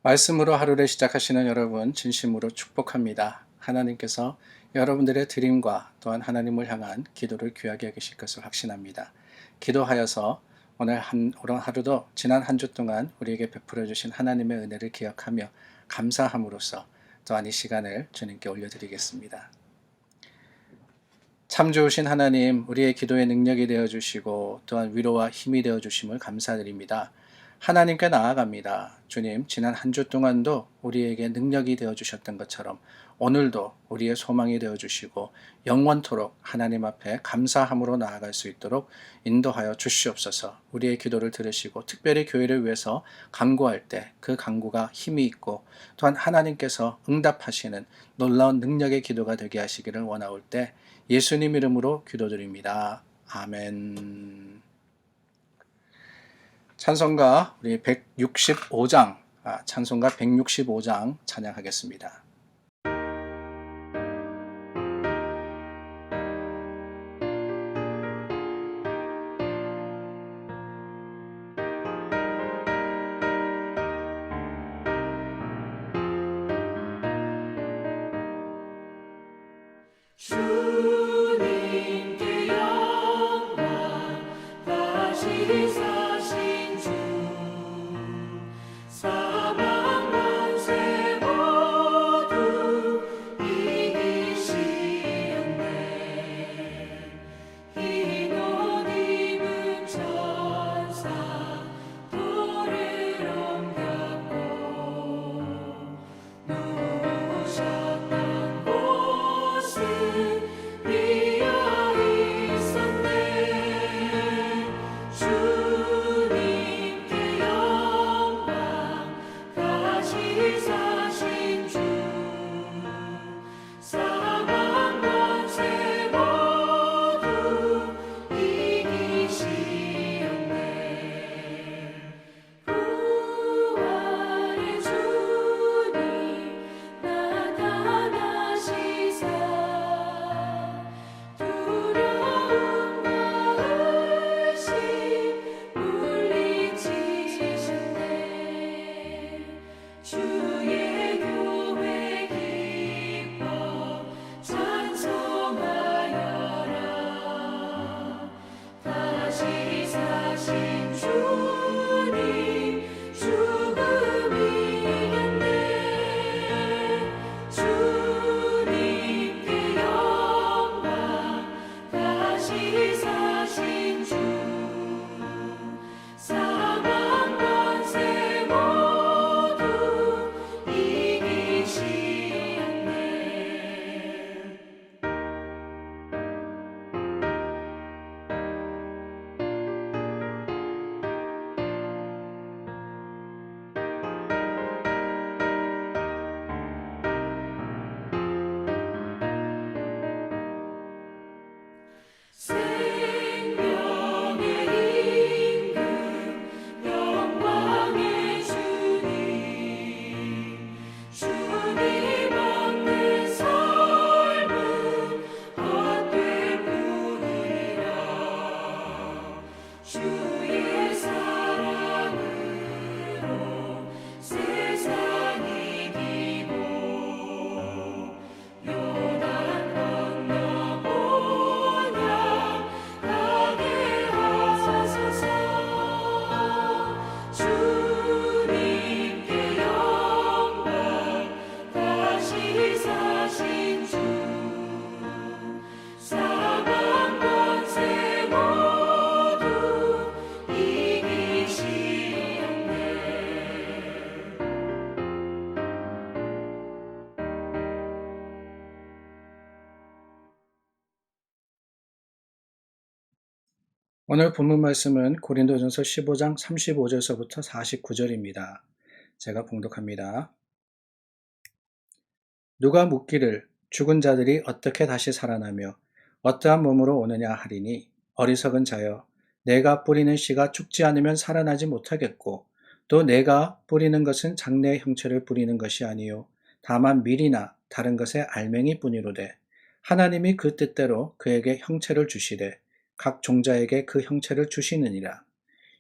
말씀으로 하루를 시작하시는 여러분 진심으로 축복합니다. 하나님께서 여러분들의 드림과 또한 하나님을 향한 기도를 귀하게 여기실 것을 확신합니다. 기도하여서 오늘 하루도 지난 한 주 동안 우리에게 베풀어 주신 하나님의 은혜를 기억하며 감사함으로써 또한 이 시간을 주님께 올려드리겠습니다. 참 좋으신 하나님, 우리의 기도의 능력이 되어 주시고 또한 위로와 힘이 되어 주심을 감사드립니다. 하나님께 나아갑니다. 주님, 지난 한 주 동안도 우리에게 능력이 되어 주셨던 것처럼 오늘도 우리의 소망이 되어 주시고 영원토록 하나님 앞에 감사함으로 나아갈 수 있도록 인도하여 주시옵소서. 우리의 기도를 들으시고 특별히 교회를 위해서 간구할 때 그 간구가 힘이 있고 또한 하나님께서 응답하시는 놀라운 능력의 기도가 되게 하시기를 원하올 때 예수님 이름으로 기도드립니다. 아멘. 찬송가 우리 165장, 찬송가 165장 찬양하겠습니다. 주님께 영광 다시 사신 주 사망 권세 모두 이기시었네. 흰 옷 입은 천사 돌을 옮겼고 누우셨던 곳은 비어 있었네. 주님께 영광 다시 사신 주 사망 권세 모두 이기시었네. 부활의 주님 나타나시사 두려움과 의심 물리치셨네. 주의 교회 기뻐 찬송하여라. 다시 사신 주님 죽음 이겼네. 주님께 영광 다시 사신 주 사망 권세 모두 이기시었네. 생명의 임금 영광의 주님 주님 없는 삶은 헛될 뿐이라. 주의 사랑으로 세상 이기고 요단 건너 본향 가게 하소서. 주님께 영광 다시 사신 주 사망 권세 모두 이기시었네. 오늘 본문 말씀은 고린도전서 15장 35절서부터 49절입니다. 제가 봉독합니다. 누가 묻기를 죽은 자들이 어떻게 다시 살아나며 어떠한 몸으로 오느냐 하리니 어리석은 자여, 내가 뿌리는 씨가 죽지 않으면 살아나지 못하겠고 또 내가 뿌리는 것은 장래의 형체를 뿌리는 것이 아니요 다만 밀이나 다른 것의 알맹이 뿐이로되 하나님이 그 뜻대로 그에게 형체를 주시되 각 종자에게 그 형체를 주시느니라.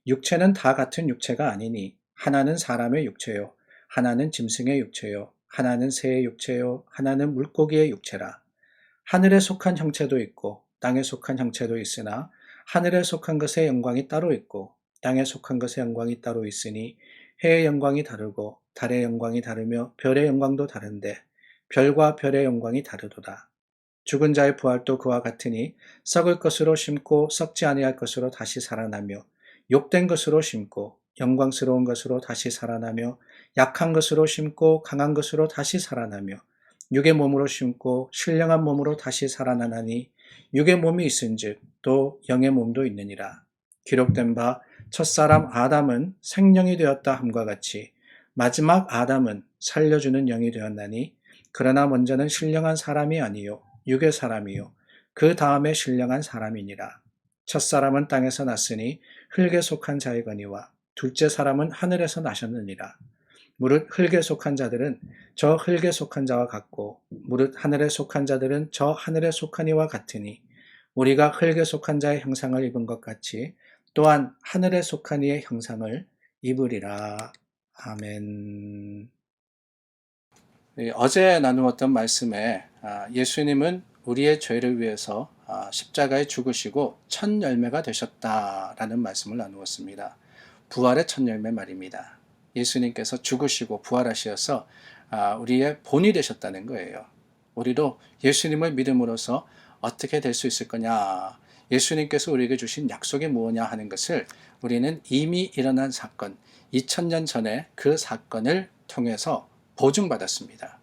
육체는 다 같은 육체가 아니니 하나는 사람의 육체요 하나는 짐승의 육체요, 하나는 새의 육체요, 하나는 물고기의 육체라. 하늘에 속한 형체도 있고 땅에 속한 형체도 있으나 하늘에 속한 것의 영광이 따로 있고 땅에 속한 것의 영광이 따로 있으니 해의 영광이 다르고 달의 영광이 다르며 별의 영광도 다른데 별과 별의 영광이 다르도다. 죽은 자의 부활도 그와 같으니 썩을 것으로 심고 썩지 아니할 것으로 다시 살아나며 욕된 것으로 심고 영광스러운 것으로 다시 살아나며 약한 것으로 심고 강한 것으로 다시 살아나며 육의 몸으로 심고 신령한 몸으로 다시 살아나나니 육의 몸이 있은즉 또 영의 몸도 있느니라. 기록된 바 첫사람 아담은 생령이 되었다 함과 같이 마지막 아담은 살려주는 영이 되었나니 그러나 먼저는 신령한 사람이 아니요 육의 사람이요 그 다음에 신령한 사람이니라. 첫사람은 땅에서 났으니 흙에 속한 자이거니와 둘째 사람은 하늘에서 나셨느니라. 무릇 흙에 속한 자들은 저 흙에 속한 자와 같고 무릇 하늘에 속한 자들은 저 하늘에 속한 이와 같으니 우리가 흙에 속한 자의 형상을 입은 것 같이 또한 하늘에 속한 이의 형상을 입으리라. 아멘. 어제 나누었던 말씀에 예수님은 우리의 죄를 위해서 십자가에 죽으시고 첫 열매가 되셨다라는 말씀을 나누었습니다. 부활의 첫 열매 말입니다. 예수님께서 죽으시고 부활하셔서 우리의 본이 되셨다는 거예요. 우리도 예수님을 믿음으로써 어떻게 될 수 있을 거냐, 예수님께서 우리에게 주신 약속이 무엇냐 하는 것을 우리는 이미 일어난 사건, 2000년 전에 그 사건을 통해서 보증받았습니다.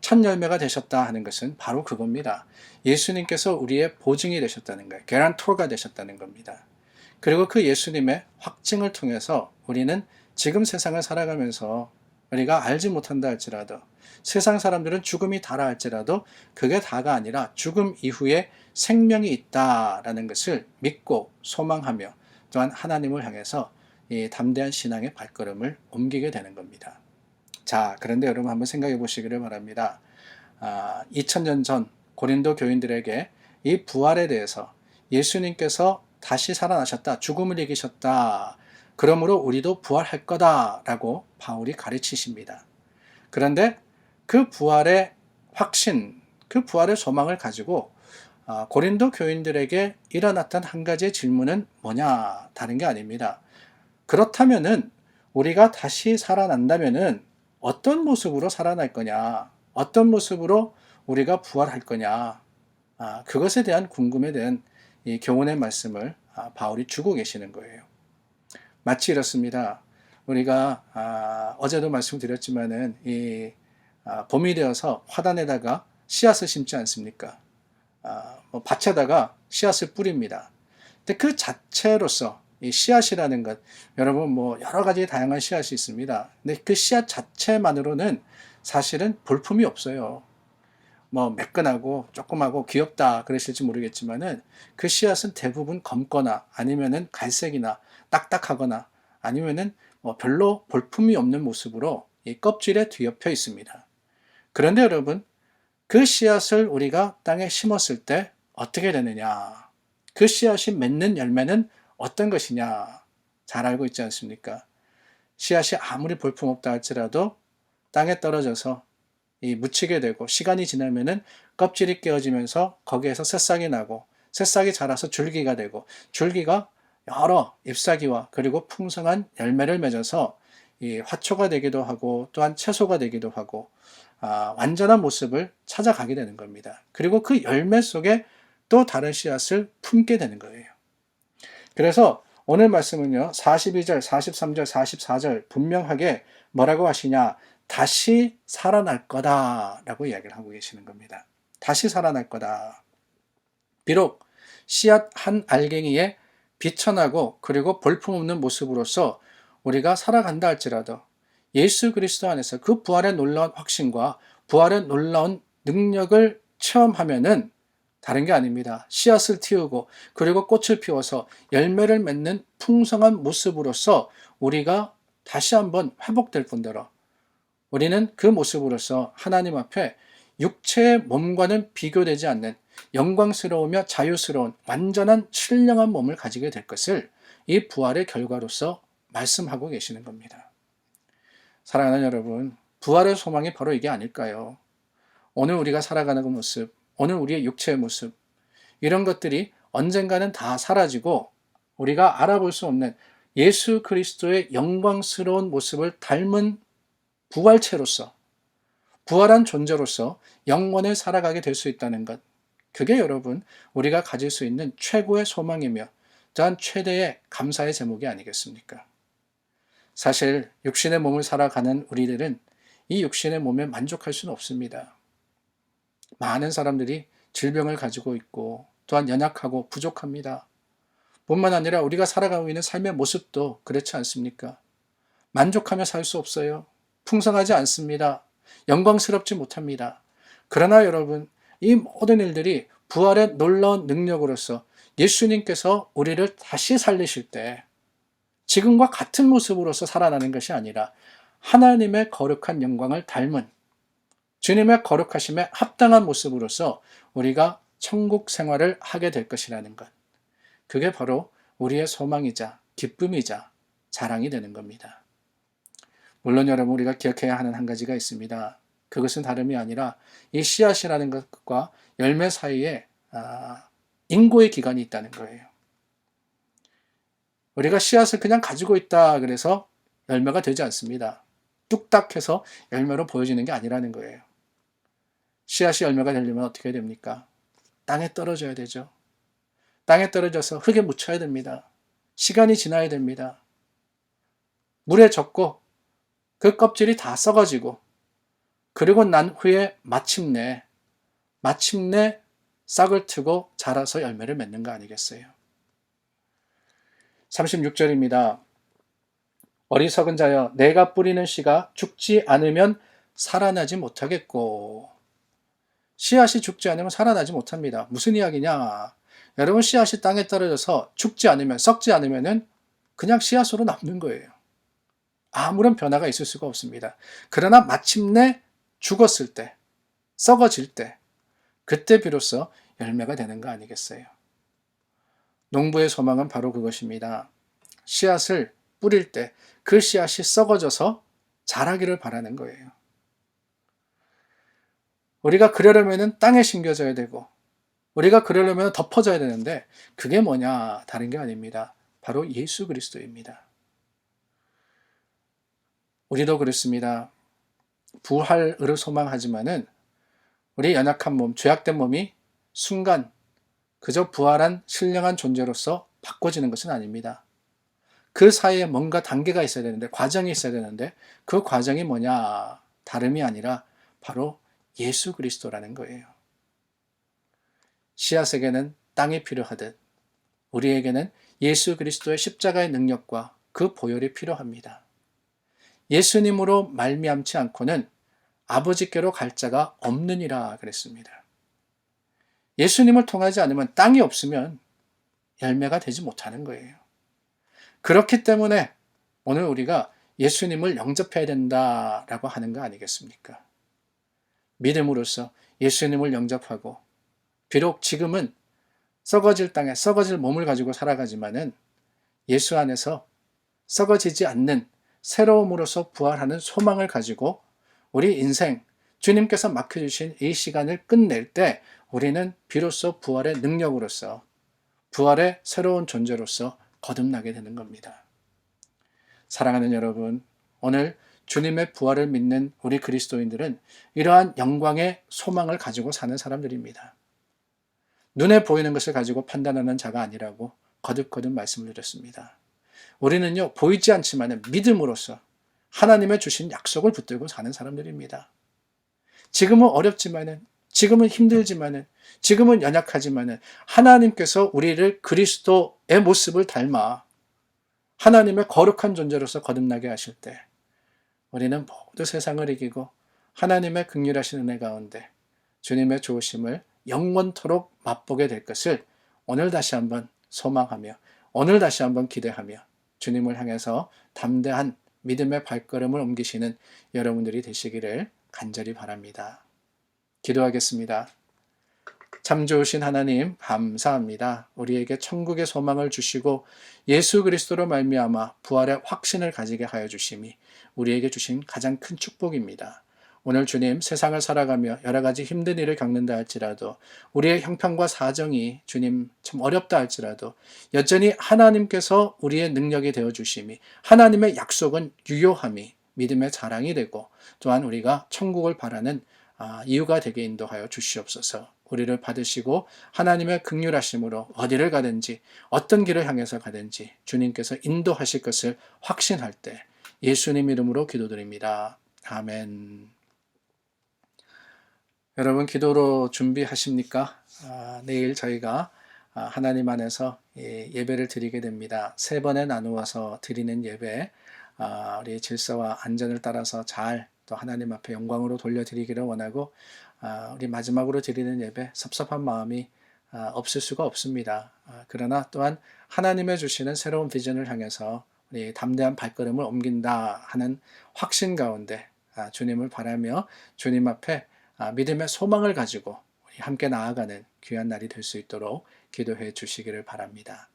첫 열매가 되셨다 하는 것은 바로 그겁니다. 예수님께서 우리의 보증이 되셨다는 거예요. 개란토가 되셨다는 겁니다. 그리고 그 예수님의 확증을 통해서 우리는 지금 세상을 살아가면서 우리가 알지 못한다 할지라도, 세상 사람들은 죽음이 다라 할지라도 그게 다가 아니라 죽음 이후에 생명이 있다라는 것을 믿고 소망하며 또한 하나님을 향해서 이 담대한 신앙의 발걸음을 옮기게 되는 겁니다. 자, 그런데 여러분 한번 생각해 보시기를 바랍니다. 2000년 전 고린도 교인들에게 이 부활에 대해서 예수님께서 다시 살아나셨다, 죽음을 이기셨다, 그러므로 우리도 부활할 거다라고 바울이 가르치십니다. 그런데 그 부활의 확신, 그 부활의 소망을 가지고 고린도 교인들에게 일어났던 한 가지의 질문은 뭐냐? 다른 게 아닙니다. 그렇다면은 우리가 다시 살아난다면은 어떤 모습으로 살아날 거냐? 어떤 모습으로 우리가 부활할 거냐? 그것에 대한 궁금에 대한 이 교훈의 말씀을 바울이 주고 계시는 거예요. 마치 이렇습니다. 우리가 어제도 말씀드렸지만은 봄이 되어서 화단에다가 씨앗을 심지 않습니까? 밭에다가 씨앗을 뿌립니다. 근데 그 자체로서 이 씨앗이라는 것, 여러분 여러 가지 다양한 씨앗이 있습니다. 근데 그 씨앗 자체만으로는 사실은 볼품이 없어요. 매끈하고 조그마고 귀엽다 그러실지 모르겠지만은 그 씨앗은 대부분 검거나 아니면은 갈색이나 딱딱하거나 아니면은 별로 볼품이 없는 모습으로 이 껍질에 뒤엎여 있습니다. 그런데 여러분, 그 씨앗을 우리가 땅에 심었을 때 어떻게 되느냐? 그 씨앗이 맺는 열매는 어떤 것이냐? 잘 알고 있지 않습니까? 씨앗이 아무리 볼품없다 할지라도 땅에 떨어져서 묻히게 되고 시간이 지나면은 껍질이 깨어지면서 거기에서 새싹이 나고 새싹이 자라서 줄기가 되고 줄기가 여러 잎사귀와 그리고 풍성한 열매를 맺어서 이 화초가 되기도 하고 또한 채소가 되기도 하고 완전한 모습을 찾아가게 되는 겁니다. 그리고 그 열매 속에 또 다른 씨앗을 품게 되는 거예요. 그래서 오늘 말씀은요, 42절, 43절, 44절 분명하게 뭐라고 하시냐? 다시 살아날 거다라고 이야기를 하고 계시는 겁니다. 다시 살아날 거다. 비록 씨앗 한 알갱이에 비천하고 그리고 볼품없는 모습으로서 우리가 살아간다 할지라도 예수 그리스도 안에서 그 부활의 놀라운 확신과 부활의 놀라운 능력을 체험하면은 다른 게 아닙니다. 씨앗을 틔우고 그리고 꽃을 피워서 열매를 맺는 풍성한 모습으로서 우리가 다시 한번 회복될 뿐더러 우리는 그 모습으로서 하나님 앞에 육체의 몸과는 비교되지 않는 영광스러우며 자유스러운 완전한 신령한 몸을 가지게 될 것을 이 부활의 결과로서 말씀하고 계시는 겁니다. 사랑하는 여러분, 부활의 소망이 바로 이게 아닐까요? 오늘 우리가 살아가는 그 모습, 오늘 우리의 육체의 모습, 이런 것들이 언젠가는 다 사라지고 우리가 알아볼 수 없는 예수 그리스도의 영광스러운 모습을 닮은 부활체로서, 부활한 존재로서 영원을 살아가게 될 수 있다는 것. 그게 여러분, 우리가 가질 수 있는 최고의 소망이며 또한 최대의 감사의 제목이 아니겠습니까? 사실 육신의 몸을 살아가는 우리들은 이 육신의 몸에 만족할 수는 없습니다. 많은 사람들이 질병을 가지고 있고 또한 연약하고 부족합니다. 뿐만 아니라 우리가 살아가고 있는 삶의 모습도 그렇지 않습니까? 만족하며 살 수 없어요. 풍성하지 않습니다. 영광스럽지 못합니다. 그러나 여러분, 이 모든 일들이 부활의 놀라운 능력으로서 예수님께서 우리를 다시 살리실 때 지금과 같은 모습으로서 살아나는 것이 아니라 하나님의 거룩한 영광을 닮은 주님의 거룩하심에 합당한 모습으로서 우리가 천국 생활을 하게 될 것이라는 것. 그게 바로 우리의 소망이자 기쁨이자 자랑이 되는 겁니다. 물론 여러분, 우리가 기억해야 하는 한 가지가 있습니다. 그것은 다름이 아니라 이 씨앗이라는 것과 열매 사이에 인고의 기간이 있다는 거예요. 우리가 씨앗을 그냥 가지고 있다 그래서 열매가 되지 않습니다. 뚝딱 해서 열매로 보여지는 게 아니라는 거예요. 씨앗이 열매가 되려면 어떻게 됩니까? 땅에 떨어져야 되죠. 땅에 떨어져서 흙에 묻혀야 됩니다. 시간이 지나야 됩니다. 물에 젖고 그 껍질이 다 썩어지고 그리고 난 후에 마침내 싹을 트고 자라서 열매를 맺는 거 아니겠어요? 36절입니다. 어리석은 자여, 내가 뿌리는 씨가 죽지 않으면 살아나지 못하겠고. 씨앗이 죽지 않으면 살아나지 못합니다. 무슨 이야기냐? 여러분, 씨앗이 땅에 떨어져서 죽지 않으면, 썩지 않으면 그냥 씨앗으로 남는 거예요. 아무런 변화가 있을 수가 없습니다. 그러나 마침내 죽었을 때, 썩어질 때, 그때 비로소 열매가 되는 거 아니겠어요? 농부의 소망은 바로 그것입니다. 씨앗을 뿌릴 때 그 씨앗이 썩어져서 자라기를 바라는 거예요. 우리가 그러려면 땅에 심겨져야 되고 우리가 그러려면 덮어져야 되는데 그게 뭐냐? 다른 게 아닙니다. 바로 예수 그리스도입니다. 우리도 그렇습니다. 부활을 소망하지만은 우리 연약한 몸, 죄악된 몸이 순간 그저 부활한 신령한 존재로서 바꿔지는 것은 아닙니다. 그 사이에 뭔가 단계가 있어야 되는데, 과정이 있어야 되는데 그 과정이 뭐냐? 다름이 아니라 바로 예수 그리스도라는 거예요. 씨앗에게는 땅이 필요하듯 우리에게는 예수 그리스도의 십자가의 능력과 그 보혈이 필요합니다. 예수님으로 말미암지 않고는 아버지께로 갈 자가 없느니라 그랬습니다. 예수님을 통하지 않으면 땅이 없으면 열매가 되지 못하는 거예요. 그렇기 때문에 오늘 우리가 예수님을 영접해야 된다라고 하는 거 아니겠습니까? 믿음으로써 예수님을 영접하고 비록 지금은 썩어질 땅에 썩어질 몸을 가지고 살아가지만은 예수 안에서 썩어지지 않는 새로움으로서 부활하는 소망을 가지고 우리 인생 주님께서 맡겨주신 이 시간을 끝낼 때 우리는 비로소 부활의 능력으로서 부활의 새로운 존재로서 거듭나게 되는 겁니다. 사랑하는 여러분, 오늘 주님의 부활을 믿는 우리 그리스도인들은 이러한 영광의 소망을 가지고 사는 사람들입니다. 눈에 보이는 것을 가지고 판단하는 자가 아니라고 거듭거듭 말씀을 드렸습니다. 우리는요, 보이지 않지만 믿음으로써 하나님의 주신 약속을 붙들고 사는 사람들입니다. 지금은 어렵지만은, 지금은 힘들지만은, 지금은 연약하지만은 하나님께서 우리를 그리스도의 모습을 닮아 하나님의 거룩한 존재로서 거듭나게 하실 때 우리는 모두 세상을 이기고 하나님의 긍휼하신 은혜 가운데 주님의 좋으심을 영원토록 맛보게 될 것을 오늘 다시 한번 소망하며 오늘 다시 한번 기대하며 주님을 향해서 담대한 믿음의 발걸음을 옮기시는 여러분들이 되시기를 간절히 바랍니다. 기도하겠습니다. 참 좋으신 하나님 감사합니다. 우리에게 천국의 소망을 주시고 예수 그리스도로 말미암아 부활의 확신을 가지게 하여 주심이 우리에게 주신 가장 큰 축복입니다. 오늘 주님 세상을 살아가며 여러 가지 힘든 일을 겪는다 할지라도 우리의 형편과 사정이 주님 참 어렵다 할지라도 여전히 하나님께서 우리의 능력이 되어 주심이 하나님의 약속은 유효함이 믿음의 자랑이 되고 또한 우리가 천국을 바라는 이유가 되게 인도하여 주시옵소서. 우리를 받으시고 하나님의 긍휼하심으로 어디를 가든지 어떤 길을 향해서 가든지 주님께서 인도하실 것을 확신할 때 예수님 이름으로 기도드립니다. 아멘. 여러분 기도로 준비하십니까? 내일 저희가 하나님 안에서 예배를 드리게 됩니다. 3번에 나누어서 드리는 예배, 우리의 질서와 안전을 따라서 잘 또 하나님 앞에 영광으로 돌려드리기를 원하고 우리 마지막으로 드리는 예배 섭섭한 마음이 없을 수가 없습니다. 그러나 또한 하나님의 주시는 새로운 비전을 향해서 우리 담대한 발걸음을 옮긴다 하는 확신 가운데 주님을 바라며 주님 앞에 믿음의 소망을 가지고 우리 함께 나아가는 귀한 날이 될 수 있도록 기도해 주시기를 바랍니다.